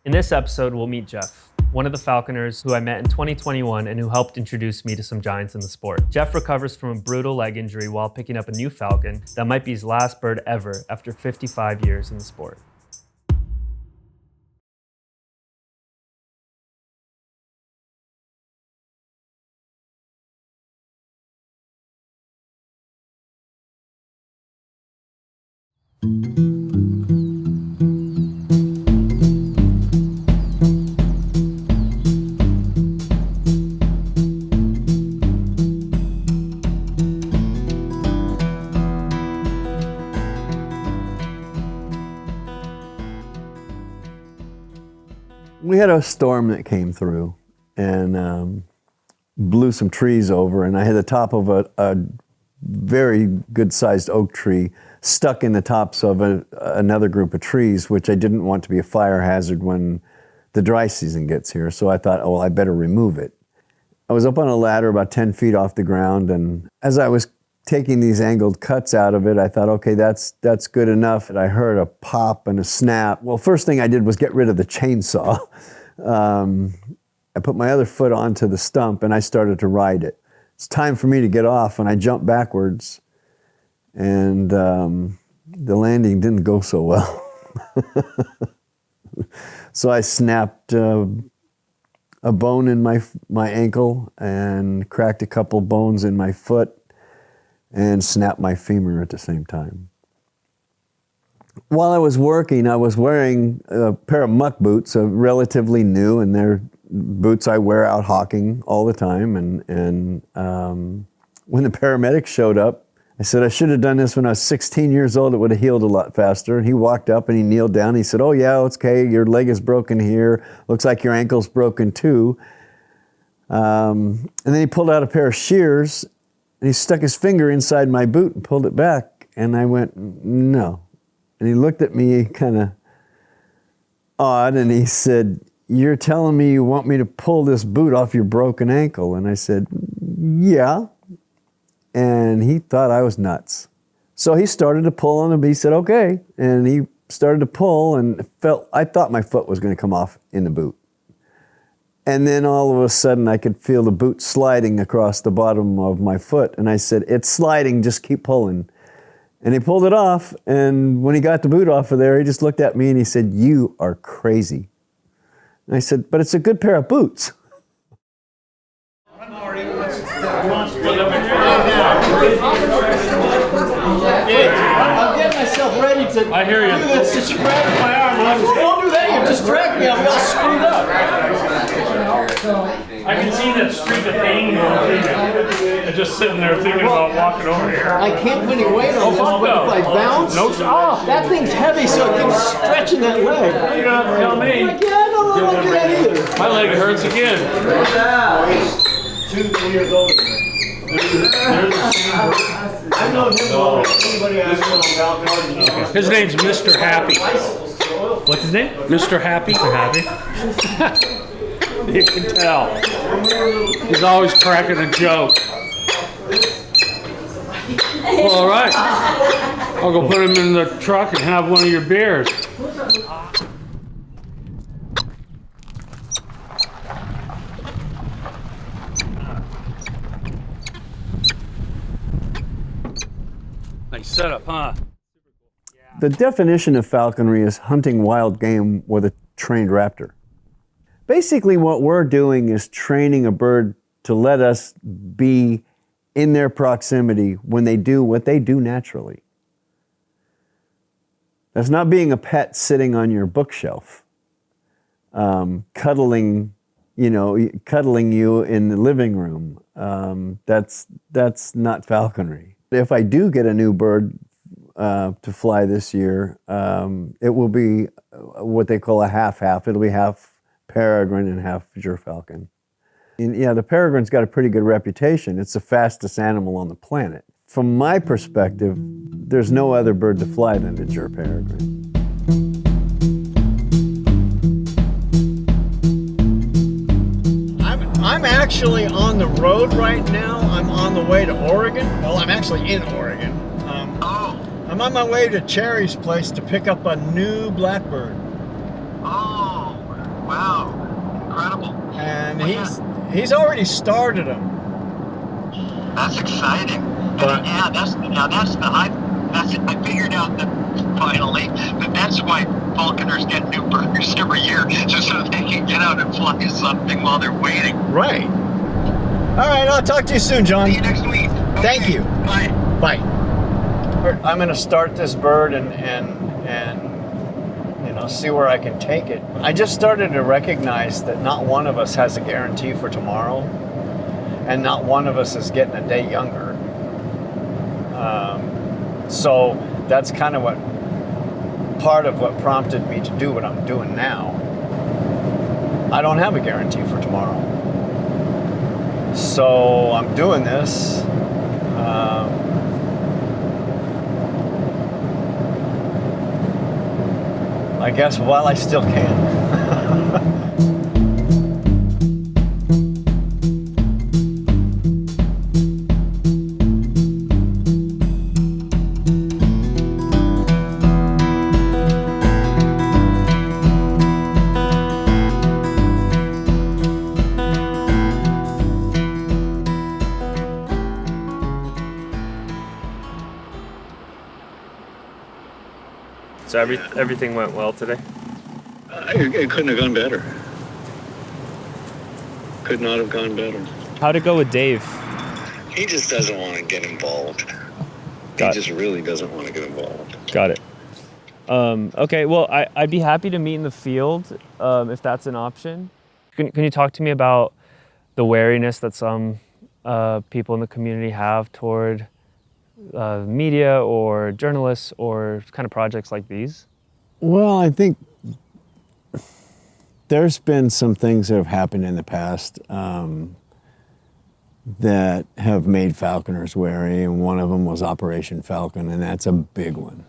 In this episode, we'll meet Jeff, one of the Falconers who I met in 2021 and who helped introduce me to some giants in the sport. Jeff recovers from a brutal leg injury while picking up a new falcon that might be his last bird ever after 55 years in the sport. We had a storm that came through and blew some trees over, and I had the top of a very good-sized oak tree stuck in the tops of another group of trees, which I didn't want to be a fire hazard when the dry season gets here. So I thought, oh, well, I better remove it. I was up on a ladder about 10 feet off the ground, and as I was taking these angled cuts out of it, I thought, okay, that's good enough. And I heard a pop and a snap. Well, first thing I did was get rid of the chainsaw. I put my other foot onto the stump and I started to ride it. It's time for me to get off, and I jumped backwards, and the landing didn't go so well. So I snapped a bone in my ankle and cracked a couple bones in my foot and snapped my femur at the same time. While I was working, I was wearing a pair of muck boots, relatively new, and they're boots I wear out hawking all the time. And when the paramedics showed up, I said, I should have done this when I was 16 years old. It would have healed a lot faster. And he walked up and he kneeled down. He said, oh yeah, it's okay. Your leg is broken here. Looks like your ankle's broken too. And then he pulled out a pair of shears and he stuck his finger inside my boot and pulled it back. And I went, no. And he looked at me kind of odd and he said, you're telling me you want me to pull this boot off your broken ankle? And I said, yeah. And he thought I was nuts. So he started to pull on the boot. He said, okay. And he started to pull and I thought my foot was going to come off in the boot. And then all of a sudden I could feel the boot sliding across the bottom of my foot. And I said, it's sliding, just keep pulling. And he pulled it off. And when he got the boot off of there, he just looked at me and he said, you are crazy. And I said, but it's a good pair of boots. I'm getting myself ready to I hear you. do this. And she grabbed my arm and I was, don't do that, you distract me, I'll be all screwed up. I can see that streak of pain going through you. Just sitting there thinking about walking over here. I can't put any weight on this, but if I bounce, that thing's heavy, so it keeps stretching that leg. You're gonna have to tell me. Like, yeah, I don't know about that either. My leg hurts again. 2 years old. I've known him longer than anybody I've known about Falcons. His name's Mr. Happy. What's his name? Mr. Happy? Mr. Happy? You can tell. He's always cracking a joke. Well, all right. I'll go put him in the truck and have one of your beers. Nice setup, huh? The definition of falconry is hunting wild game with a trained raptor. Basically, what we're doing is training a bird to let us be in their proximity when they do what they do naturally. That's not being a pet sitting on your bookshelf, cuddling you in the living room. That's not falconry. If I do get a new bird to fly this year, it will be what they call a half-half. It'll be half peregrine and half gerfalcon. And yeah, the peregrine's got a pretty good reputation. It's the fastest animal on the planet. From my perspective, there's no other bird to fly than the ger peregrine. I'm actually on the road right now. I'm on the way to Oregon. Well, I'm actually in Oregon. I'm on my way to Cherry's place to pick up a new blackbird. Oh, He's already started them. That's exciting. But- Yeah, that's the hype. I figured out that finally that's why falconers get new birds every year, just so they can get out and fly something while they're waiting. Right. All right, I'll talk to you soon, John. See you next week. Thank Okay, you. Bye. Bye. I'm gonna start this bird and see where I can take it. I just started to recognize that not one of us has a guarantee for tomorrow, and not one of us is getting a day younger. So that's kind of part of what prompted me to do what I'm doing now. I don't have a guarantee for tomorrow. So I'm doing this. I guess while I still can. So everything went well today? It couldn't have gone better. Could not have gone better. How'd it go with Dave? He just doesn't want to get involved. Got He just really doesn't want to get involved. Got it. Okay, well, I'd be happy to meet in the field if that's an option. Can you talk to me about the wariness that some people in the community have toward media or journalists or kind of projects like these? Well, I think there's been some things that have happened in the past that have made falconers wary, and one of them was Operation Falcon, and that's a big one.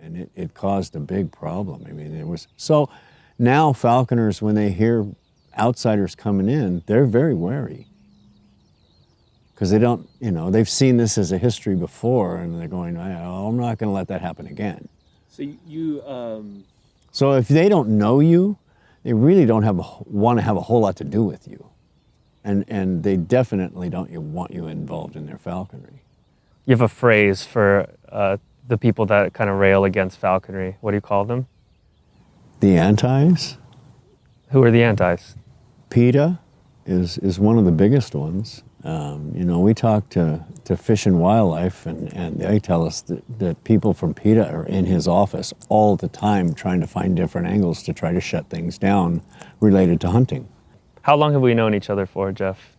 And it caused a big problem. I mean, it was so now falconers, when they hear outsiders coming in, they're very wary because they don't, they've seen this as a history before, and they're going, I'm not going to let that happen again. So So if they don't know you, they really don't want to have a whole lot to do with you, and they definitely don't want you involved in their falconry. you have a phrase for the people that kind of rail against falconry. What do you call them? The antis. Who are the antis? PETA is one of the biggest ones. We talk to Fish and Wildlife, and they tell us that people from PETA are in his office all the time trying to find different angles to try to shut things down related to hunting. How long have we known each other for, Jeff?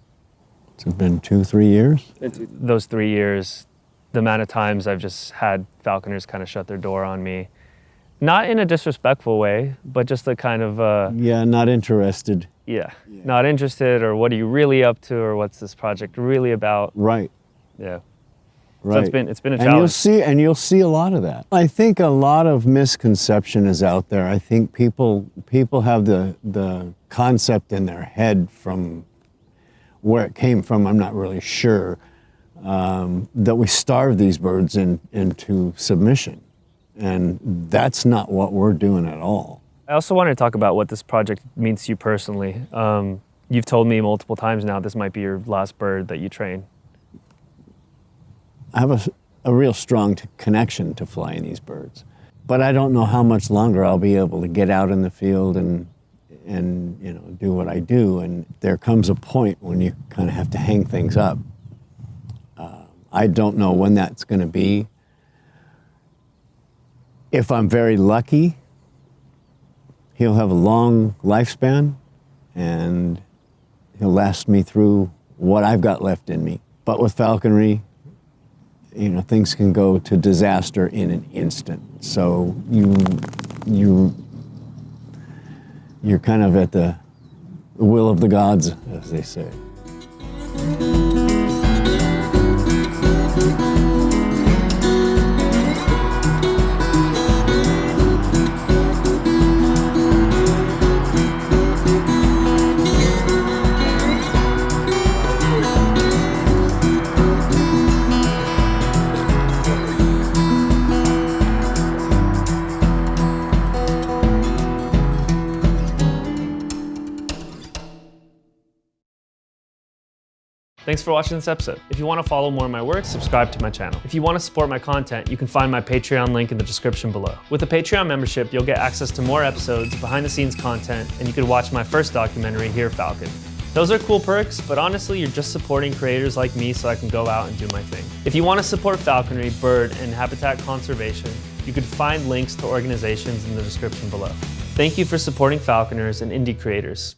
It's been 2-3 years. Those 3 years, the amount of times I've just had falconers kind of shut their door on me. Not in a disrespectful way, but just a kind of... Yeah, not interested. Yeah, not interested, or what are you really up to, or what's this project really about? Right. Yeah. Right. So it's been a challenge. And you'll see a lot of that. I think a lot of misconception is out there. I think people have the concept in their head from where it came from, I'm not really sure, that we starve these birds into submission. And that's not what we're doing at all. I also wanted to talk about what this project means to you personally. You've told me multiple times now this might be your last bird that you train. I have a real strong connection to flying these birds. But I don't know how much longer I'll be able to get out in the field and do what I do. And there comes a point when you kind of have to hang things up. I don't know when that's going to be. If I'm very lucky, he'll have a long lifespan and he'll last me through what I've got left in me. But with falconry, things can go to disaster in an instant. So you're kind of at the will of the gods, as they say. Thanks for watching this episode. If you want to follow more of my work, subscribe to my channel. If you want to support my content, you can find my Patreon link in the description below. With a Patreon membership, you'll get access to more episodes, behind the scenes content, and you can watch my first documentary, Here Falcon. Those are cool perks, but honestly, you're just supporting creators like me so I can go out and do my thing. If you want to support falconry, bird, and habitat conservation, you can find links to organizations in the description below. Thank you for supporting falconers and indie creators.